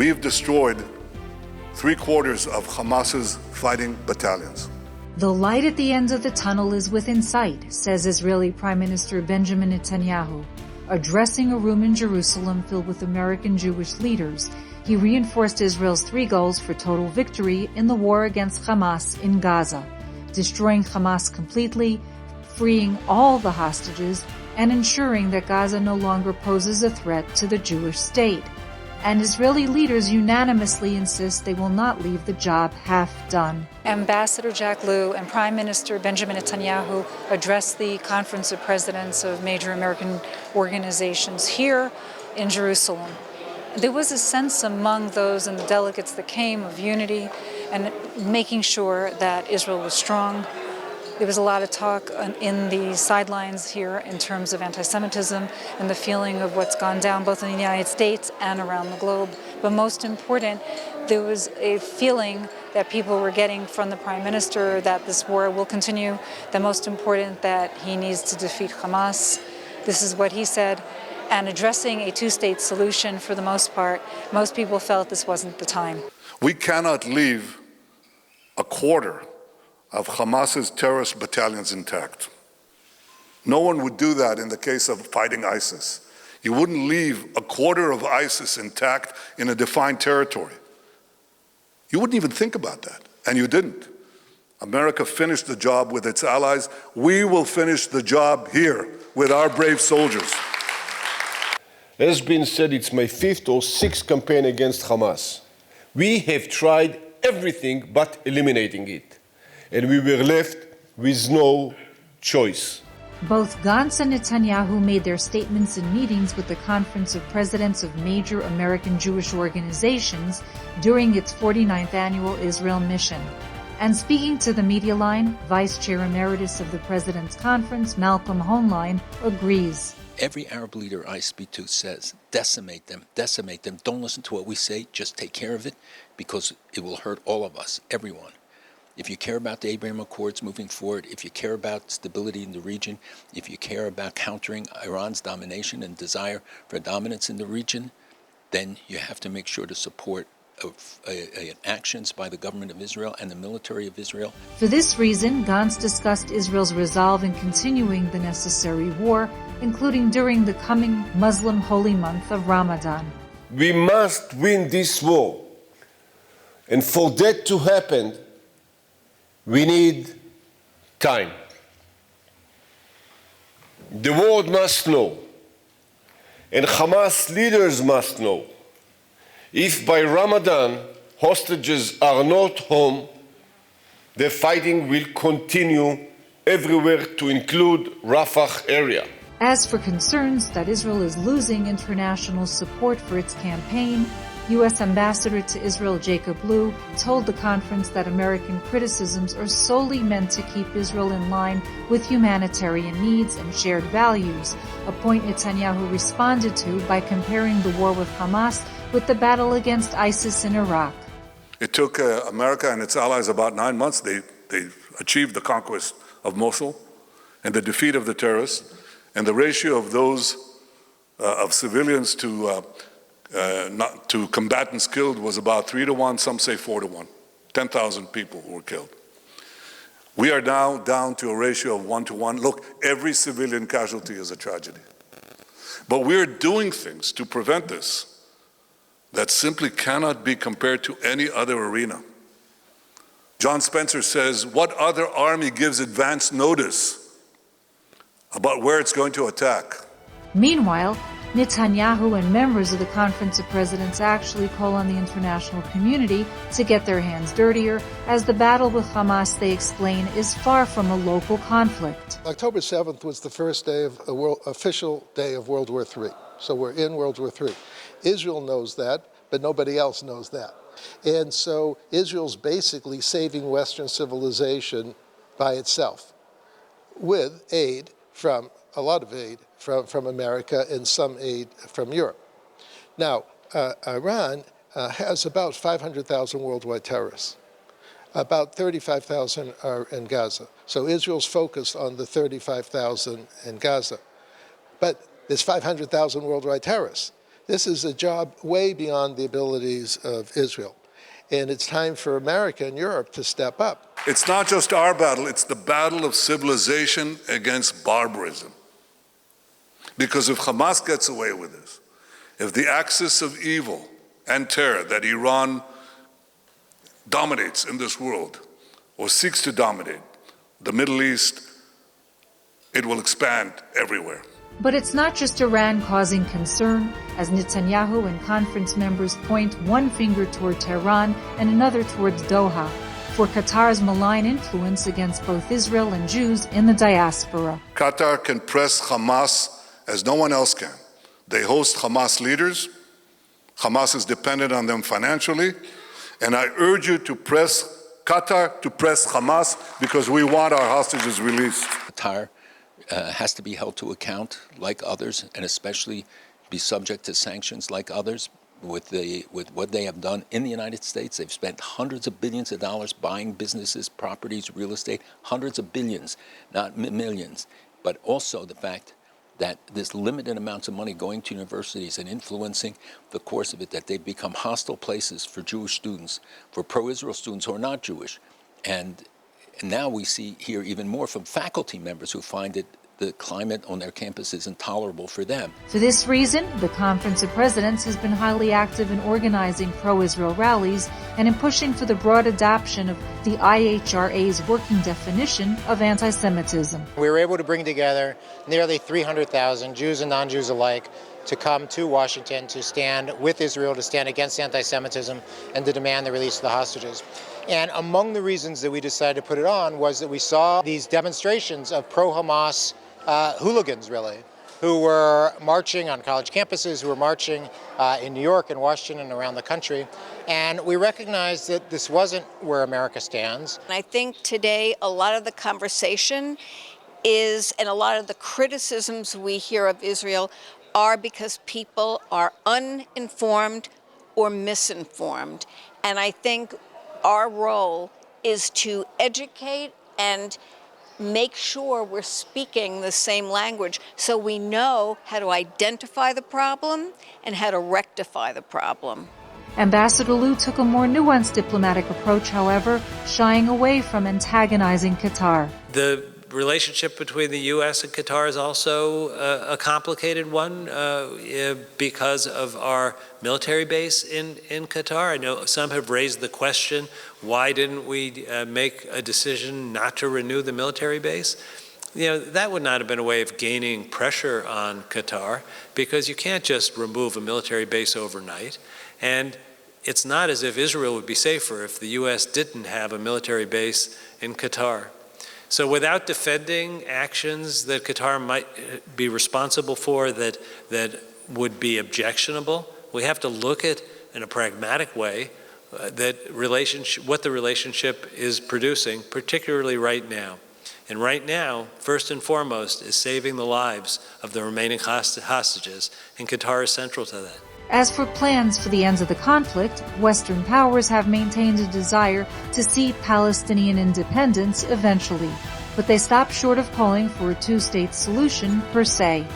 We've destroyed 3/4 of Hamas's fighting battalions. The light at the end of the tunnel is within sight, says Israeli Prime Minister Benjamin Netanyahu. Addressing a room in Jerusalem filled with American Jewish leaders, he reinforced Israel's 3 goals for total victory in the war against Hamas in Gaza: destroying Hamas completely, freeing all the hostages, and ensuring that Gaza no longer poses a threat to the Jewish state. And Israeli leaders unanimously insist they will not leave the job half done. Ambassador Jack Lew and Prime Minister Benjamin Netanyahu addressed the Conference of Presidents of major American organizations here in Jerusalem. There was a sense among those and the delegates that came of unity and making sure that Israel was strong. There was a lot of talk in the sidelines here in terms of anti-Semitism and the feeling of what's gone down both in the United States and around the globe. But most important, there was a feeling that people were getting from the Prime Minister that this war will continue, that most important, that he needs to defeat Hamas. This is what he said. And addressing a 2-state solution for the most part, most people felt this wasn't the time. We cannot leave 1/4 of Hamas's terrorist battalions intact. No one would do that in the case of fighting ISIS. You wouldn't leave 1/4 of ISIS intact in a defined territory. You wouldn't even think about that, and you didn't. America finished the job with its allies. We will finish the job here with our brave soldiers. It has been said it's my 5th or 6th campaign against Hamas. We have tried everything but eliminating it, and we were left with no choice. Both Gantz and Netanyahu made their statements in meetings with the Conference of Presidents of major American Jewish organizations during its 49th annual Israel mission. And speaking to the media line, Vice Chair Emeritus of the President's Conference, Malcolm Hoenlein, agrees. Every Arab leader I speak to says, decimate them. Don't listen to what we say, just take care of it, because it will hurt all of us, everyone. If you care about the Abraham Accords moving forward, if you care about stability in the region, if you care about countering Iran's domination and desire for dominance in the region, then you have to make sure to support actions by the government of Israel and the military of Israel. For this reason, Gantz discussed Israel's resolve in continuing the necessary war, including during the coming Muslim holy month of Ramadan. We must win this war. And for that to happen, we need time. The world must know, and Hamas leaders must know, if by Ramadan hostages are not home, the fighting will continue everywhere to include Rafah area. As for concerns that Israel is losing international support for its campaign, U.S. Ambassador to Israel Jacob Lew told the conference that American criticisms are solely meant to keep Israel in line with humanitarian needs and shared values, a point Netanyahu responded to by comparing the war with Hamas with the battle against ISIS in Iraq. It took America and its allies about 9 months. They achieved the conquest of Mosul and the defeat of the terrorists, and the ratio of those of civilians to combatants killed was about 3-to-1, some say 4-to-1. 10,000 people were killed. We are now down to a ratio of 1-to-1. Look, every civilian casualty is a tragedy. But we're doing things to prevent this that simply cannot be compared to any other arena. John Spencer says, what other army gives advance notice about where it's going to attack? Meanwhile, Netanyahu and members of the Conference of Presidents actually call on the international community to get their hands dirtier, as the battle with Hamas, they explain, is far from a local conflict. October 7th was the first day of official day of World War III. So we're in World War III. Israel knows that, but nobody else knows that. And so Israel's basically saving Western civilization by itself, with aid from, a lot of aid from America and some aid from Europe. Now, Iran has about 500,000 worldwide terrorists. About 35,000 are in Gaza. So Israel's focused on the 35,000 in Gaza. But there's 500,000 worldwide terrorists. This is a job way beyond the abilities of Israel. And it's time for America and Europe to step up. It's not just our battle, it's the battle of civilization against barbarism. Because if Hamas gets away with this, if the axis of evil and terror that Iran dominates in this world, or seeks to dominate, the Middle East, it will expand everywhere. But it's not just Iran causing concern, as Netanyahu and conference members point one finger toward Tehran and another towards Doha, for Qatar's malign influence against both Israel and Jews in the diaspora. Qatar can press Hamas as no one else can. They host Hamas leaders. Hamas is dependent on them financially. And I urge you to press Qatar, to press Hamas, because we want our hostages released. Qatar has to be held to account like others, and especially be subject to sanctions like others. With what they have done in the United States, they've spent hundreds of billions of dollars buying businesses, properties, real estate, hundreds of billions, not millions. But also the fact that this limited amounts of money going to universities and influencing the course of it, that they've become hostile places for Jewish students, for pro-Israel students who are not Jewish. And now we hear even more from faculty members who find the climate on their campus is intolerable for them. For this reason, the Conference of Presidents has been highly active in organizing pro-Israel rallies and in pushing for the broad adoption of the IHRA's working definition of anti-Semitism. We were able to bring together nearly 300,000 Jews and non-Jews alike to come to Washington to stand with Israel, to stand against anti-Semitism, and to demand the release of the hostages. And among the reasons that we decided to put it on was that we saw these demonstrations of pro-Hamas hooligans, really, who were marching on college campuses, who were marching in New York and Washington and around the country. And we recognized that this wasn't where America stands. I think today a lot of the conversation is, and a lot of the criticisms we hear of Israel are because people are uninformed or misinformed. And I think our role is to educate and make sure we're speaking the same language so we know how to identify the problem and how to rectify the problem. Ambassador Liu took a more nuanced diplomatic approach, however, shying away from antagonizing Qatar. The relationship between the U.S. and Qatar is also a complicated one because of our military base in Qatar. I know some have raised the question, why didn't we make a decision not to renew the military base? You know, that would not have been a way of gaining pressure on Qatar, because you can't just remove a military base overnight. And it's not as if Israel would be safer if the U.S. didn't have a military base in Qatar. So without defending actions that Qatar might be responsible for that would be objectionable, we have to look at, in a pragmatic way, what the relationship is producing, particularly right now. And right now, first and foremost, is saving the lives of the remaining hostages, and Qatar is central to that. As for plans for the ends of the conflict, Western powers have maintained a desire to see Palestinian independence eventually, but they stop short of calling for a two-state solution per se.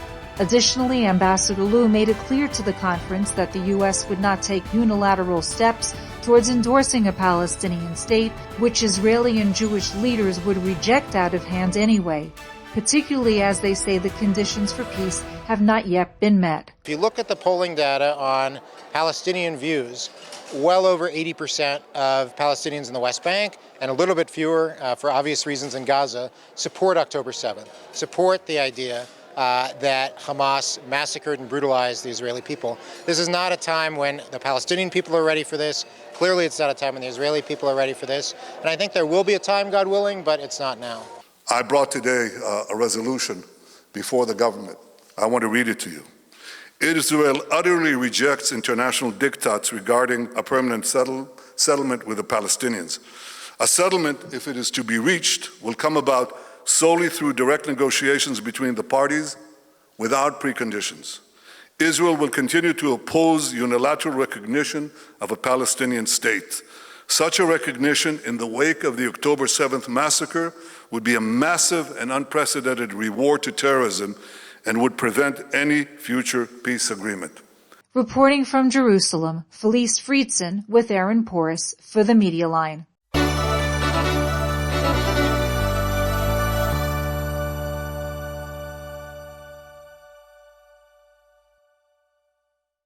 Additionally, Ambassador Liu made it clear to the conference that the U.S. would not take unilateral steps towards endorsing a Palestinian state, which Israeli and Jewish leaders would reject out of hand anyway, particularly as they say the conditions for peace have not yet been met. If you look at the polling data on Palestinian views, well over 80% of Palestinians in the West Bank, and a little bit fewer, for obvious reasons, in Gaza, support October 7th, support the idea that Hamas massacred and brutalized the Israeli people. This is not a time when the Palestinian people are ready for this. Clearly, it's not a time when the Israeli people are ready for this. And I think there will be a time, God willing, but it's not now. I brought today a resolution before the government. I want to read it to you. Israel utterly rejects international diktats regarding a permanent settlement with the Palestinians. A settlement, if it is to be reached, will come about solely through direct negotiations between the parties without preconditions. Israel will continue to oppose unilateral recognition of a Palestinian state. Such a recognition in the wake of the October 7th massacre would be a massive and unprecedented reward to terrorism and would prevent any future peace agreement. Reporting from Jerusalem, Felice Friedson with Aaron Porras for the Media Line.